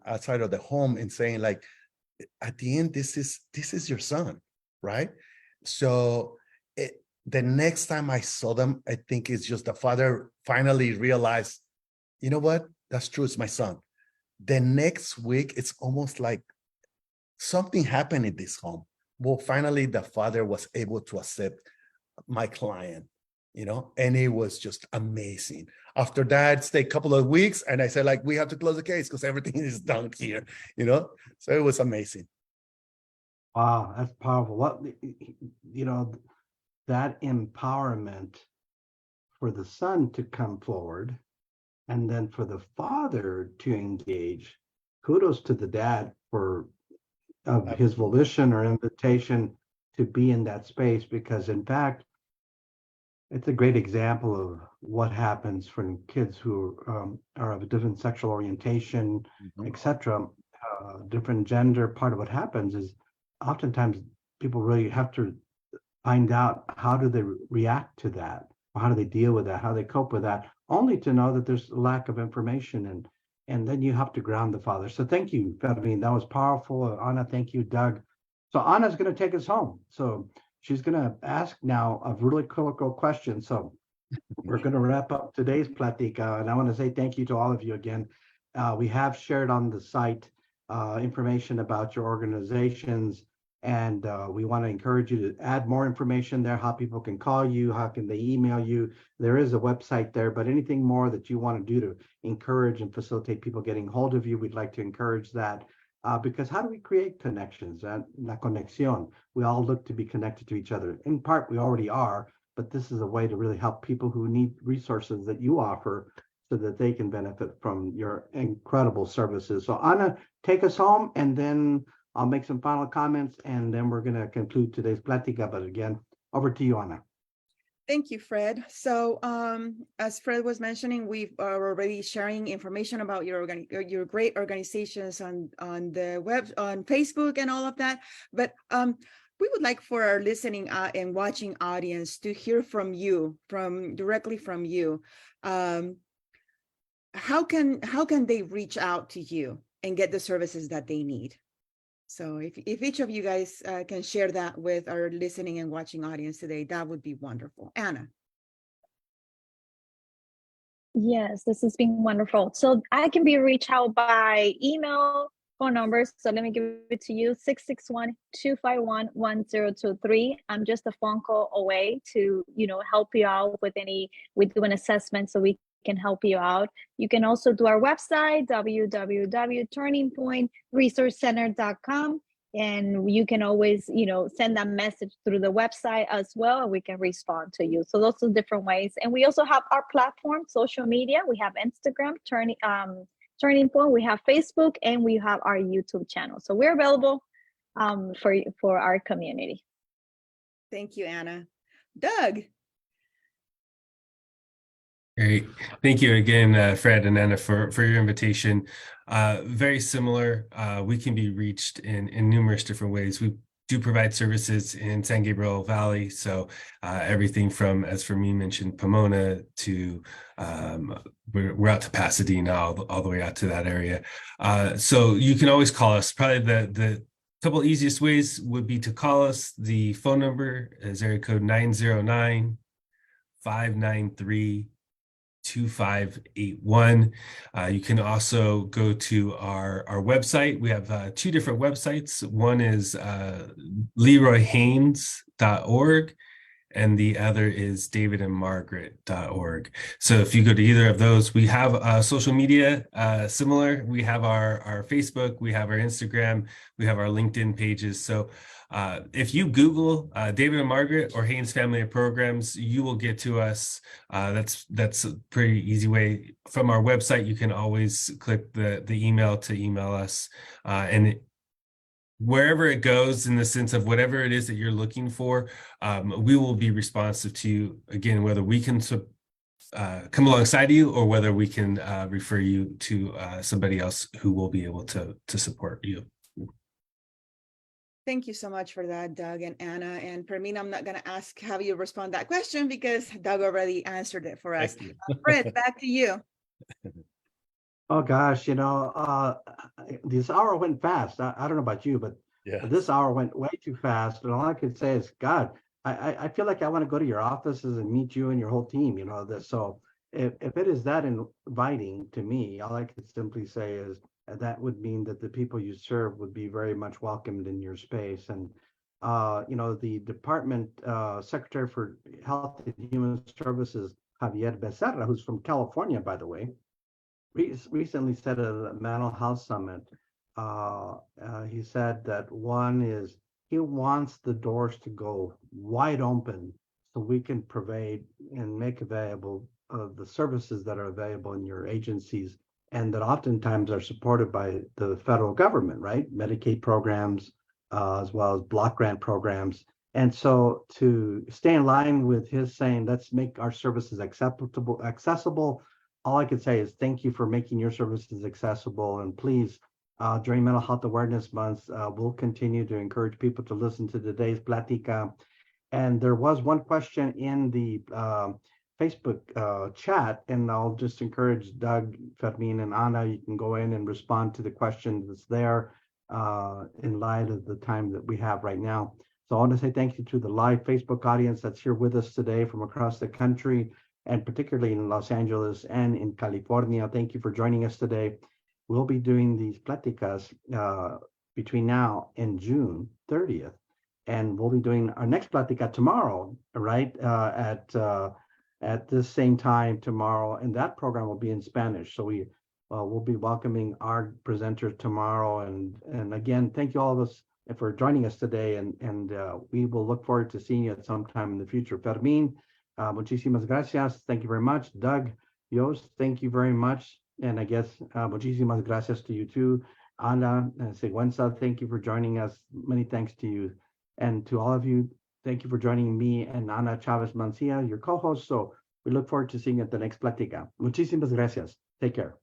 outside of the home, and saying, like, at the end, this is your son, right? So the next time I saw them, I think it's just the father finally realized, you know what? That's true. It's my son. The next week, it's almost like something happened in this home. Well, finally, the father was able to accept my client, and it was just amazing. After that, stayed a couple of weeks, and I said, like, we have to close the case because everything is done here, So it was amazing. Wow, that's powerful. That empowerment for the son to come forward, and then for the father to engage. Kudos to the dad for his volition or invitation to be in that space, because in fact, it's a great example of what happens for kids who are of a different sexual orientation, etc., different gender. Part of what happens is oftentimes people really have to find out, how do they react to that? Or how do they deal with that? How do they cope with that? Only to know that there's a lack of information, and then you have to ground the father. So thank you, Fermin. That was powerful. Anna, thank you, Doug. So Anna's going to take us home. So she's going to ask now a really critical question. So we're going to wrap up today's Plática, and I want to say thank you to all of you again. We have shared on the site information about your organizations, And we want to encourage you to add more information there, how people can call you, how can they email you. There is a website there, but anything more that you want to do to encourage and facilitate people getting hold of you, we'd like to encourage that. Because how do we create connections? La conexión. We all look to be connected to each other. In part, we already are, but this is a way to really help people who need resources that you offer so that they can benefit from your incredible services. So Ana, take us home, and then I'll make some final comments, and then we're going to conclude today's Plática. But again, over to you, Ana. Thank you, Fred. So as Fred was mentioning, we are already sharing information about your great organizations on the web, on Facebook and all of that. But we would like for our listening and watching audience to hear from you, directly from you. How can they reach out to you and get the services that they need? So if each of you guys can share that with our listening and watching audience today, that would be wonderful. Ana. Yes, this has been wonderful. So I can be reached out by email, phone numbers. So let me give it to you, 661-251-1023. I'm just a phone call away to, help you out with we do an assessment so we can help you out. You can also do our website, www.turningpointresourcecenter.com. And you can always, send that message through the website as well, and we can respond to you. So those are different ways. And we also have our platform, social media. We have Instagram, Turning Point. We have Facebook, and we have our YouTube channel. So we're available for our community. Thank you, Ana. Doug. Great. Thank you again, Fred and Anna, for your invitation. Very similar. We can be reached in numerous different ways. We do provide services in San Gabriel Valley. So everything from, as Fermin mentioned, Pomona to we're out to Pasadena, all the way out to that area. So you can always call us. Probably the couple easiest ways would be to call us. The phone number is area code 909-593-2581. You can also go to our website. We have two different websites. One is leroyhaynes.org, and the other is davidandmargaret.org. So if you go to either of those, we have social media similar. We have our Facebook, we have our Instagram, we have our LinkedIn pages. So if you Google David and Margaret or Haynes Family of Programs, you will get to us. That's a pretty easy way. From our website, you can always click the email to email us. And wherever it goes, in the sense of whatever it is that you're looking for, we will be responsive to you. Again, whether we can come alongside you or whether we can refer you to somebody else who will be able to support you. Thank you so much for that, Doug and Anna. And Fermin, I'm not going to have you respond that question because Doug already answered it for us. Fred, back to you. Oh gosh, this hour went fast. I don't know about you, but this hour went way too fast. And all I could say is, God, I feel like I want to go to your offices and meet you and your whole team. So if it is that inviting to me, all I could simply say is that would mean that the people you serve would be very much welcomed in your space. And the department secretary for Health and Human Services, Javier Becerra, who's from California, by the way, recently said at a mental health summit, he said that one is he wants the doors to go wide open so we can provide and make available the services that are available in your agencies, and that oftentimes are supported by the federal government, right? Medicaid programs, as well as block grant programs. And so to stay in line with his saying, let's make our services accessible, all I could say is thank you for making your services accessible. And please, during Mental Health Awareness Month, we'll continue to encourage people to listen to today's Plática. And there was one question in the Facebook chat, and I'll just encourage Doug, Fermin, and Ana, you can go in and respond to the question that's there in light of the time that we have right now. So I want to say thank you to the live Facebook audience that's here with us today from across the country, and particularly in Los Angeles and in California. Thank you for joining us today. We'll be doing these Pláticas between now and June 30th. And we'll be doing our next Plática tomorrow, right? At this same time tomorrow, and that program will be in Spanish. So we'll be welcoming our presenters tomorrow. And again, thank you all of us for joining us today. And we will look forward to seeing you at some time in the future. Fermin, muchísimas gracias. Thank you very much. Doug, Yost, thank you very much. And I guess muchísimas gracias to you too. Ana and Siguenza, thank you for joining us. Many thanks to you. And to all of you, thank you for joining me and Ana Chavez Mancia, your co-host. So we look forward to seeing you at the next Plática. Muchísimas gracias. Take care.